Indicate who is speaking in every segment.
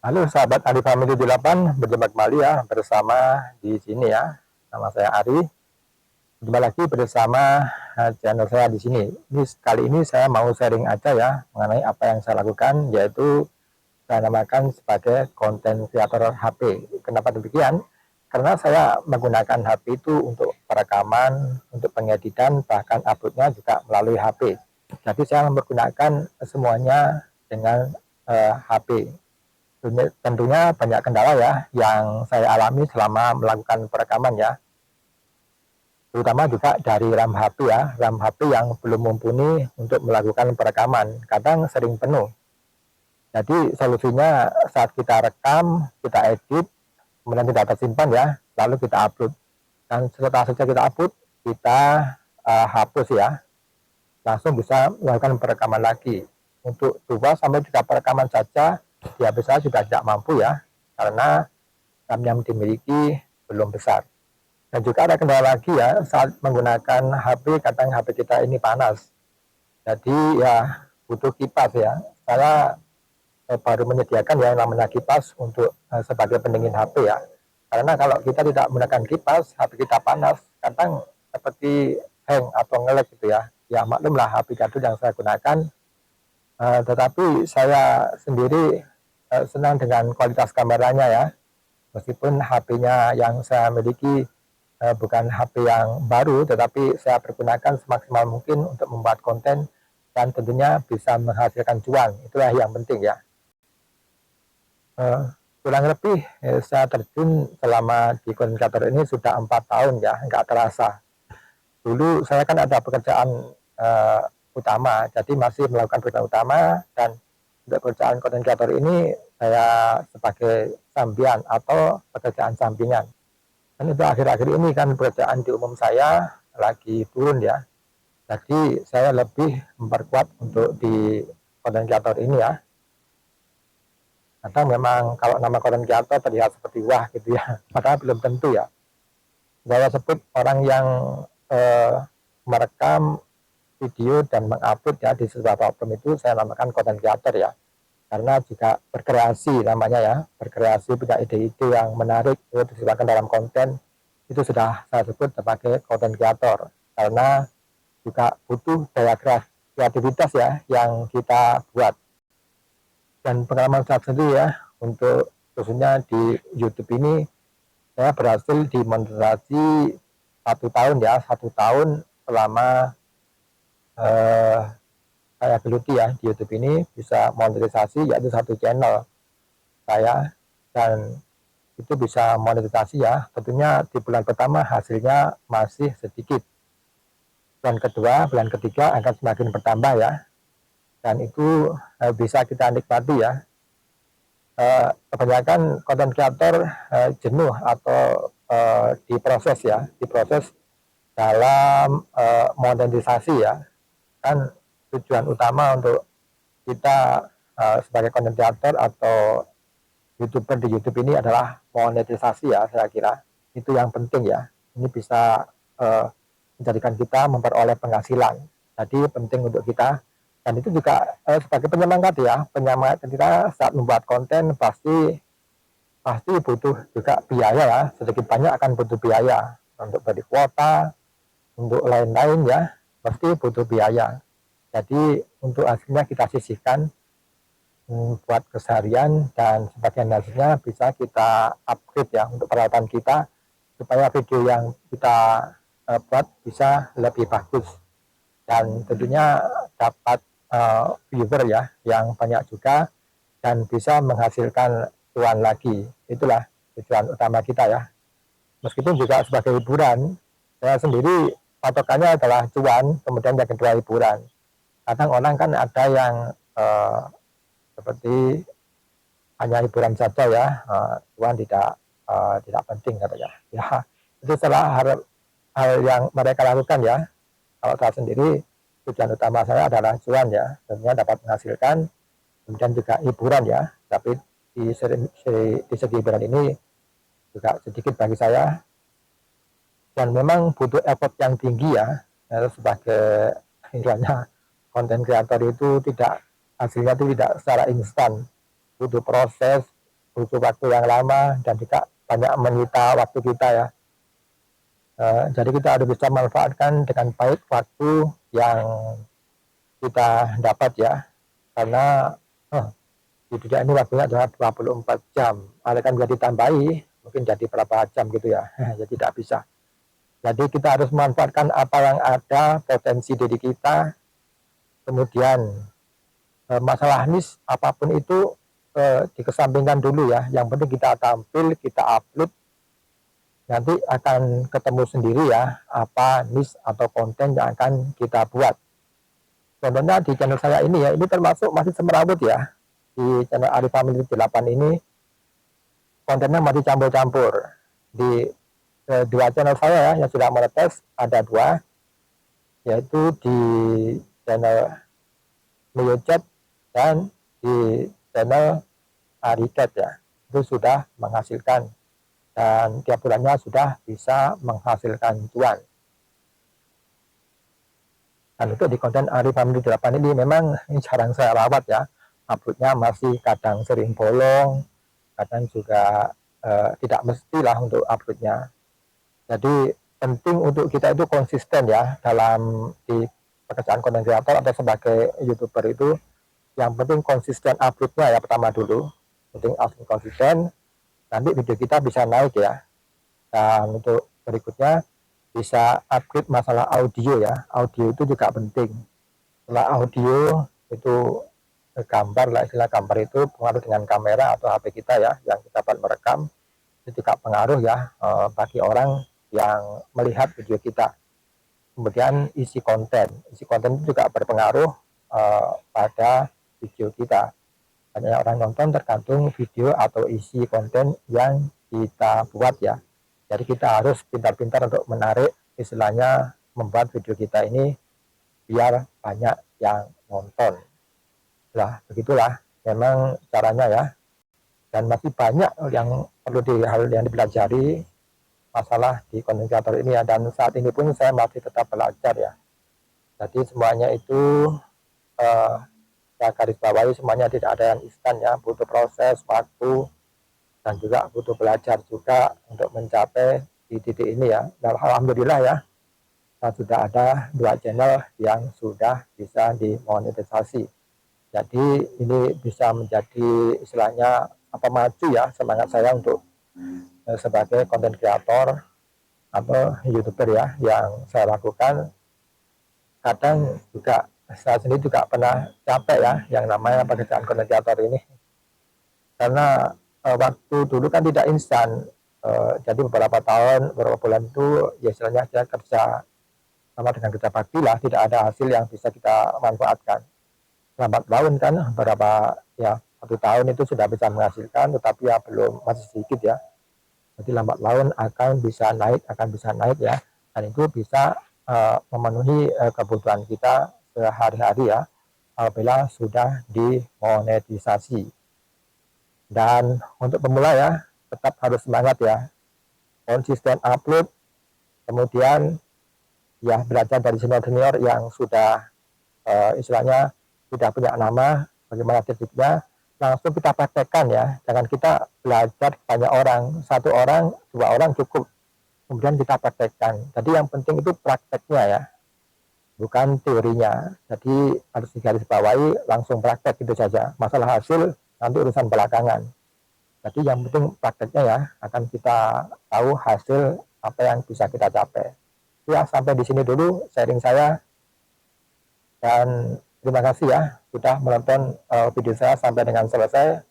Speaker 1: Halo sahabat Ari Family 8, berjumpa kembali ya bersama di sini ya. Nama saya Ari. Jumpa lagi bersama channel saya di sini. Kali ini saya mau sharing aja ya mengenai apa yang saya lakukan, yaitu saya namakan sebagai konten kreator HP. Kenapa demikian? Karena saya menggunakan HP itu untuk perekaman, untuk pengeditan, bahkan uploadnya juga melalui HP. Jadi saya menggunakan semuanya dengan HP. Tentunya banyak kendala ya yang saya alami selama melakukan perekaman ya, terutama juga dari RAM HP ya, RAM HP yang belum mumpuni untuk melakukan perekaman, kadang sering penuh. Jadi solusinya saat kita rekam, kita edit, kemudian tidak tersimpan ya, lalu kita upload. Dan setelah selesai kita upload, kita hapus ya, langsung bisa melakukan perekaman lagi. Untuk 2-3 perekaman saja di HP saya sudah tidak mampu ya, karena RAM yang dimiliki belum besar. Dan juga ada kendala lagi ya, saat menggunakan HP, kadang HP kita ini panas. Jadi ya butuh kipas ya. Saya baru menyediakan ya namanya kipas untuk sebagai pendingin HP ya. Karena kalau kita tidak menggunakan kipas, HP kita panas, kadang seperti hang atau ngelek gitu ya. Ya maklumlah HP jadul yang saya gunakan. Tetapi saya sendiri senang dengan kualitas kameranya ya. Meskipun HP-nya yang saya miliki bukan HP yang baru, tetapi saya pergunakan semaksimal mungkin untuk membuat konten dan tentunya bisa menghasilkan cuan. Itulah yang penting ya. Kurang lebih saya terjun selama di konten kreator ini sudah 4 tahun ya, nggak terasa. Dulu saya kan ada pekerjaan utama, jadi masih melakukan pekerjaan utama, dan untuk pekerjaan konten kreator ini saya sebagai sambian atau pekerjaan sampingan. Dan itu akhir-akhir ini kan pekerjaan di umum saya lagi turun ya. Jadi saya lebih memperkuat untuk di konten kreator ini ya. Kadang memang kalau nama konten kreator terlihat seperti wah gitu ya, padahal belum tentu ya. Saya sebut orang yang merekam video dan mengupload ya di sebuah platform itu saya namakan konten kreator ya. Karena jika berkreasi namanya ya, berkreasi punya ide-ide yang menarik itu disilakan dalam konten, itu sudah saya sebut sebagai konten kreator. Karena juga butuh daya kreativitas ya yang kita buat. Dan pengalaman saya sendiri ya, untuk khususnya di YouTube ini, saya berhasil dimonetisasi 1 tahun ya, 1 tahun selama saya geluti ya di YouTube ini bisa monetisasi, yaitu 1 channel saya, dan itu bisa monetisasi ya. Tentunya di bulan pertama hasilnya masih sedikit, bulan kedua, bulan ketiga akan semakin bertambah ya, dan itu bisa kita nikmati ya. Kebanyakan konten kreator jenuh atau diproses ya, diproses dalam monetisasi ya. Kan tujuan utama untuk kita sebagai konten kreator atau YouTuber di YouTube ini adalah monetisasi ya, saya kira itu yang penting ya. Ini bisa menjadikan kita memperoleh penghasilan. Jadi penting untuk kita, dan itu juga sebagai penyemangat ya, penyemangat kita saat membuat konten pasti butuh juga biaya ya, sedikit banyak akan butuh biaya untuk beli kuota, untuk lain-lain ya, pasti butuh biaya. Jadi untuk hasilnya kita sisihkan buat keseharian, dan sebagian hasilnya bisa kita upgrade ya untuk peralatan kita, supaya video yang kita buat bisa lebih bagus dan tentunya dapat viewer ya yang banyak juga, dan bisa menghasilkan cuan lagi. Itulah tujuan utama kita ya. Meskipun juga sebagai hiburan, saya sendiri patokannya adalah cuan, kemudian yang kedua hiburan. Kadang orang kan ada yang seperti hanya hiburan saja ya, cuan tidak penting katanya. Ya, itu salah hal yang mereka lakukan ya. Kalau saya sendiri, tujuan utama saya adalah cuan ya, tentunya dapat menghasilkan, kemudian juga hiburan ya. Tapi di segi hiburan ini juga sedikit bagi saya, dan memang butuh effort yang tinggi ya, sebagai istilahnya konten kreator itu tidak, hasilnya itu tidak secara instan, butuh proses, butuh waktu yang lama dan juga banyak menyita waktu kita ya. Jadi kita harus bisa manfaatkan dengan baik waktu yang kita dapat ya, karena di dunia ini waktunya adalah 24 jam. Kan bisa ditambahi, mungkin jadi berapa jam gitu ya, ya tidak bisa. Jadi kita harus memanfaatkan apa yang ada, potensi diri kita, kemudian masalah nis apapun itu dikesampingkan dulu ya. Yang penting kita tampil, kita upload, nanti akan ketemu sendiri ya apa nis atau konten yang akan kita buat. Contohnya di channel saya ini ya, ini termasuk masih semrawut ya. Di channel Ari Family 8 ini kontennya masih campur-campur. Di dua channel saya ya yang sudah menetes ada dua, yaitu di channel Miyochat dan di channel Aricat ya. Itu sudah menghasilkan dan tiap bulannya sudah bisa menghasilkan cuan. Dan untuk di konten Ari Family 8 ini memang jarang saya rawat ya. Uploadnya masih kadang sering bolong, kadang juga tidak mestilah untuk uploadnya. Jadi penting untuk kita itu konsisten ya dalam di pekerjaan konten kreator atau sebagai YouTuber itu. Yang penting konsisten uploadnya ya pertama dulu. Penting upload konsisten, nanti video kita bisa naik ya. Dan untuk berikutnya bisa upgrade masalah audio ya. Audio itu juga penting. Setelah audio itu gambar lah, istilah gambar itu pengaruh dengan kamera atau HP kita ya yang kita dapat merekam, itu juga pengaruh ya bagi orang yang melihat video kita. Kemudian isi konten itu juga berpengaruh pada video kita. Banyak orang nonton tergantung video atau isi konten yang kita buat ya. Jadi kita harus pintar-pintar untuk menarik, istilahnya membuat video kita ini biar banyak yang nonton. Nah, begitulah memang caranya ya. Dan masih banyak yang perlu yang dipelajari masalah di konten kreator ini ya. Dan saat ini pun saya masih tetap belajar ya. Jadi semuanya itu saya garis bawahi, semuanya tidak ada yang instan ya. Butuh proses, waktu, dan juga butuh belajar juga untuk mencapai di titik ini ya. Dan alhamdulillah ya, sudah ada 2 channel yang sudah bisa dimonetisasi. Jadi ini bisa menjadi istilahnya maju ya semangat saya untuk sebagai konten kreator atau YouTuber ya yang saya lakukan. Kadang juga saya sendiri juga pernah capek ya yang namanya pekerjaan konten kreator ini, karena waktu dulu kan tidak instan. Jadi beberapa tahun, beberapa bulan itu ya istilahnya saya kerja sama dengan kerja bakti lah, tidak ada hasil yang bisa kita manfaatkan. Lambat laun kan beberapa ya 1 tahun itu sudah bisa menghasilkan, tetapi ya belum, masih sedikit ya. Jadi lambat laun akan bisa naik ya, dan itu bisa memenuhi kebutuhan kita sehari-hari ya apabila sudah dimonetisasi. Dan untuk pemula ya, tetap harus semangat ya, konsisten upload, kemudian ya belajar dari senior-senior yang sudah istilahnya sudah punya nama, bagaimana tekniknya, langsung kita praktekkan ya. Jangan kita belajar banyak orang, 1 orang, 2 orang cukup, kemudian kita praktekkan. Jadi yang penting itu prakteknya ya, bukan teorinya. Jadi harus digarisbawahi, langsung praktek itu saja. Masalah hasil nanti urusan belakangan. Jadi yang penting prakteknya ya, akan kita tahu hasil apa yang bisa kita capai. Ya, sampai di sini dulu sharing saya, dan terima kasih ya sudah menonton video saya sampai dengan selesai.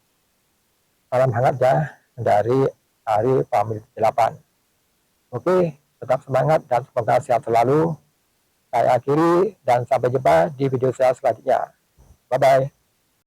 Speaker 1: Salam hangat ya dari Ari Family 8. Oke, tetap semangat dan semoga sehat selalu. Saya akhiri dan sampai jumpa di video saya selanjutnya. Bye-bye.